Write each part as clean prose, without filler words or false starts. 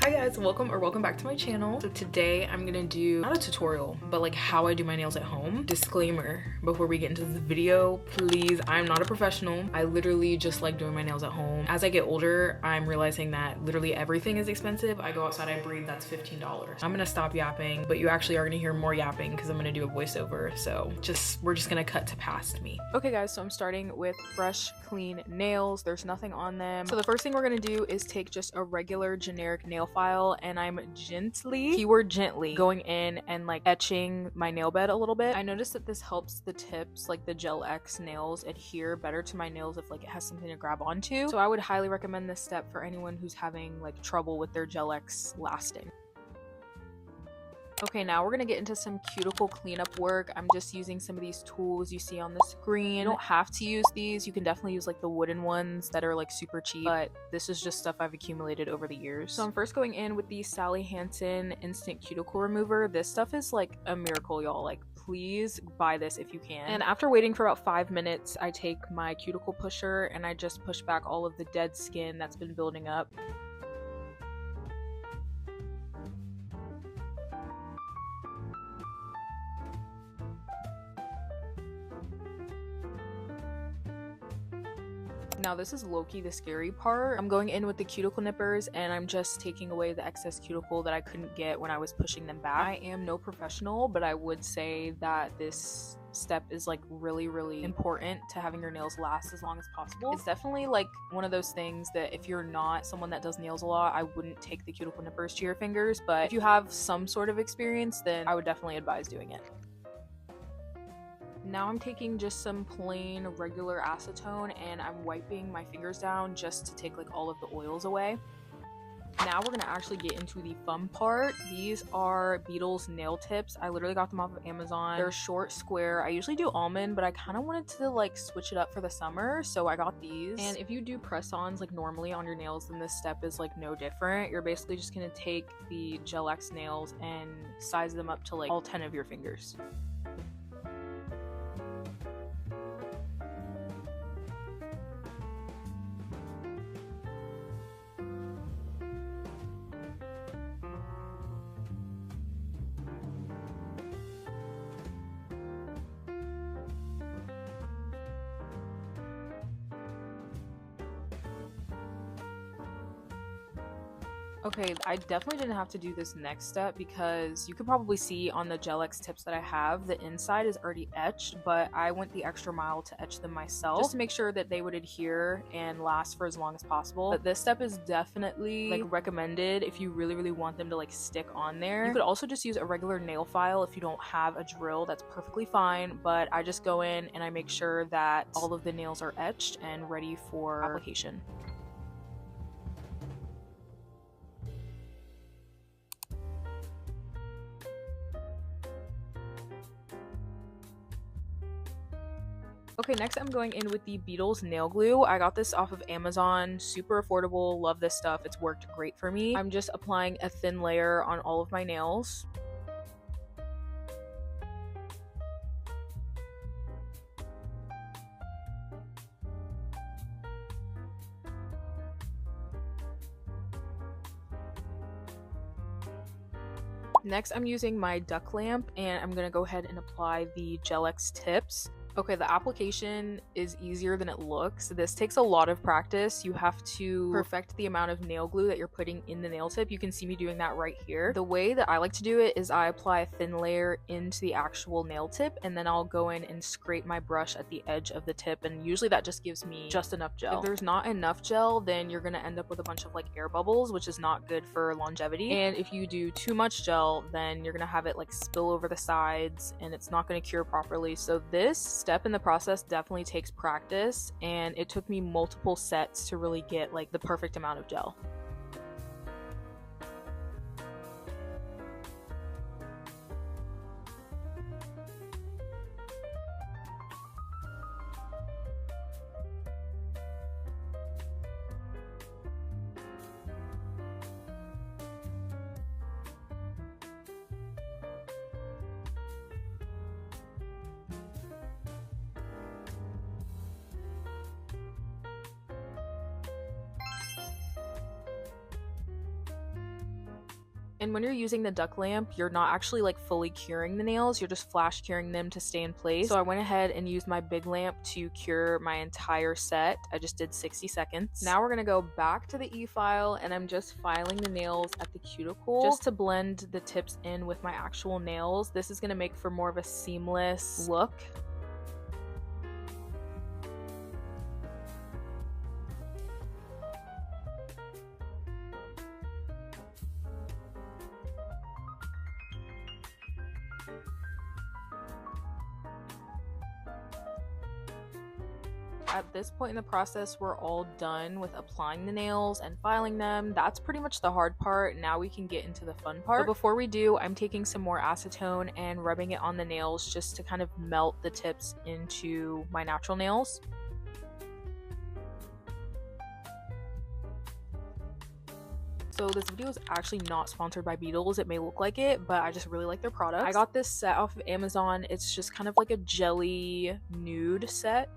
Hi guys, welcome back to my channel. So today I'm gonna do not a tutorial but like how I do my nails at home. Disclaimer before we get into this video, please, I'm not a professional. I literally just like doing my nails at home. As I get older, I'm realizing that literally everything is expensive. I go outside, I breathe, that's $15. I'm gonna stop yapping, but you actually are gonna hear more yapping because I'm gonna do a voiceover. So we're just gonna cut to past me. Okay guys, so I'm starting with fresh, clean nails. There's nothing on them. So the first thing we're gonna do is take just a regular generic nail file, and I'm gently, keyword gently, going in and like etching my nail bed a little bit. I noticed that this helps the tips, like the Gel X nails, adhere better to my nails if like it has something to grab onto. So I would highly recommend this step for anyone who's having like trouble with their Gel X lasting. Okay, now we're gonna get into some cuticle cleanup work. I'm just using some of these tools you see on the screen. You don't have to use these. You can definitely use like the wooden ones that are like super cheap, but this is just stuff I've accumulated over the years. So I'm first going in with the Sally Hansen Instant Cuticle Remover. This stuff is like a miracle, y'all. Like, please buy this if you can. And after waiting for about 5 minutes, I take my cuticle pusher and I just push back all of the dead skin that's been building up. Now this is low-key the scary part. I'm going in with the cuticle nippers and I'm just taking away the excess cuticle that I couldn't get when I was pushing them back. I am no professional, but I would say that this step is like really important to having your nails last as long as possible. It's definitely like one of those things that if you're not someone that does nails a lot, I wouldn't take the cuticle nippers to your fingers, but if you have some sort of experience, then I would definitely advise doing it. Now I'm taking just some plain regular acetone and I'm wiping my fingers down just to take like all of the oils away. Now we're gonna actually get into the fun part. These are Beetle's nail tips. I literally got them off of Amazon. They're short, square. I usually do almond, but I kind of wanted to like switch it up for the summer, so I got these. And if you do press-ons like normally on your nails, then this step is like no different. You're basically just gonna take the Gel X nails and size them up to like all 10 of your fingers. Okay, I definitely didn't have to do this next step because you could probably see on the Gel X tips that I have, the inside is already etched, but I went the extra mile to etch them myself just to make sure that they would adhere and last for as long as possible. But this step is definitely like recommended if you really want them to like stick on there. You could also just use a regular nail file if you don't have a drill. That's perfectly fine, but I just go in and I make sure that all of the nails are etched and ready for application. Okay, next I'm going in with the Beetle's nail glue. I got this off of Amazon, super affordable, love this stuff, it's worked great for me. I'm just applying a thin layer on all of my nails. Next, I'm using my duck lamp and I'm gonna go ahead and apply the Gel X tips. Okay, the application is easier than it looks. This takes a lot of practice. You have to perfect the amount of nail glue that you're putting in the nail tip. You can see me doing that right here. The way that I like to do it is I apply a thin layer into the actual nail tip and then I'll go in and scrape my brush at the edge of the tip, and usually that just gives me just enough gel. If there's not enough gel, then you're gonna end up with a bunch of like air bubbles, which is not good for longevity. And if you do too much gel, then you're gonna have it like spill over the sides and it's not gonna cure properly. So this step in the process definitely takes practice, and it took me multiple sets to really get like the perfect amount of gel. And when you're using the duck lamp, you're not actually like fully curing the nails, you're just flash curing them to stay in place. So I went ahead and used my big lamp to cure my entire set. I just did 60 seconds. Now we're gonna go back to the e-file, and I'm just filing the nails at the cuticle just to blend the tips in with my actual nails. This is gonna make for more of a seamless look. At this point in the process, we're all done with applying the nails and filing them. That's pretty much the hard part. Now we can get into the fun part. But before we do, I'm taking some more acetone and rubbing it on the nails just to kind of melt the tips into my natural nails. So this video is actually not sponsored by Beetles. It may look like it, but I just really like their products. I got this set off of Amazon. It's just kind of like a jelly nude set.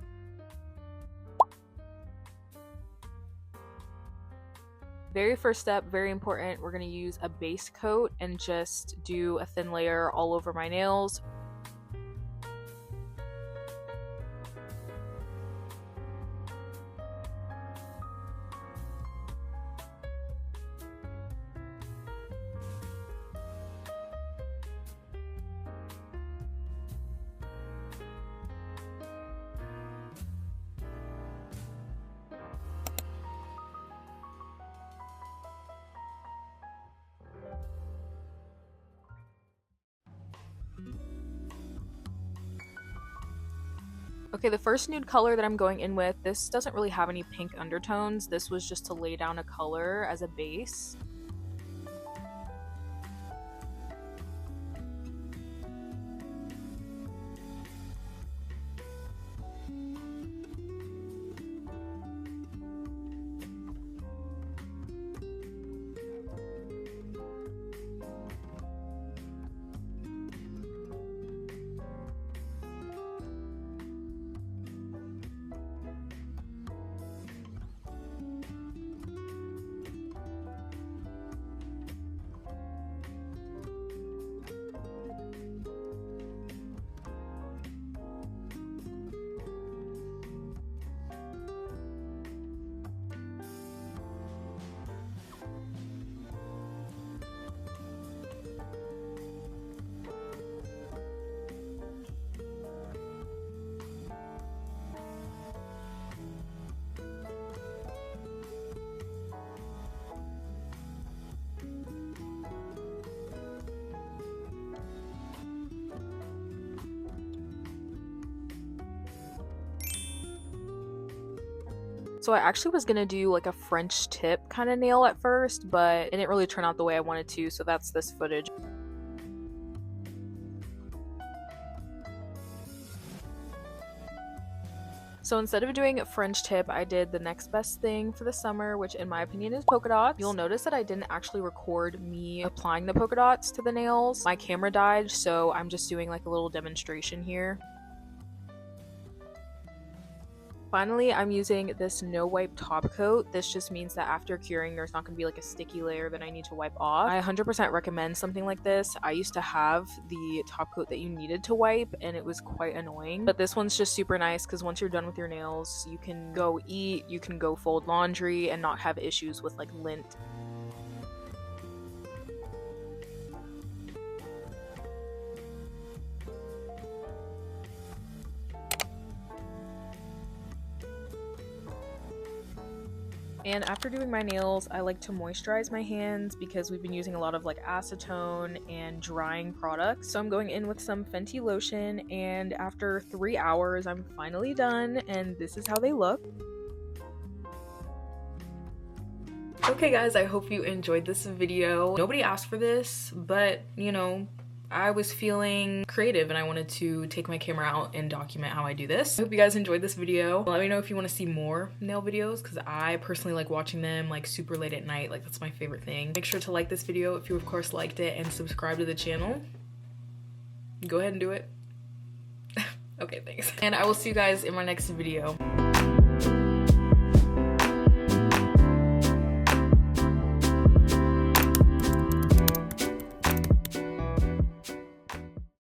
Very first step, very important, we're going to use a base coat and just do a thin layer all over my nails. Okay, the first nude color that I'm going in with, this doesn't really have any pink undertones. This was just to lay down a color as a base. So I actually was gonna do like a French tip kind of nail at first, but it didn't really turn out the way I wanted to, so that's this footage. So instead of doing French tip, I did the next best thing for the summer, which in my opinion is polka dots. You'll notice that I didn't actually record me applying the polka dots to the nails. My camera died, so I'm just doing like a little demonstration here. Finally, I'm using this no wipe top coat. This just means that after curing, there's not going to be like a sticky layer that I need to wipe off. I 100% recommend something like this. I used to have the top coat that you needed to wipe, and it was quite annoying. But this one's just super nice because once you're done with your nails, you can go eat, you can go fold laundry, and not have issues with like lint. And after doing my nails, I like to moisturize my hands because we've been using a lot of like acetone and drying products. So I'm going in with some Fenty lotion, and after 3 hours, I'm finally done, and this is how they look. Okay guys, I hope you enjoyed this video. Nobody asked for this, but you know, I was feeling creative and I wanted to take my camera out and document how I do this. I hope you guys enjoyed this video. Let me know if you want to see more nail videos because I personally like watching them like super late at night. Like that's my favorite thing. Make sure to like this video if you of course liked it and subscribe to the channel. Go ahead and do it. Okay, thanks. And I will see you guys in my next video.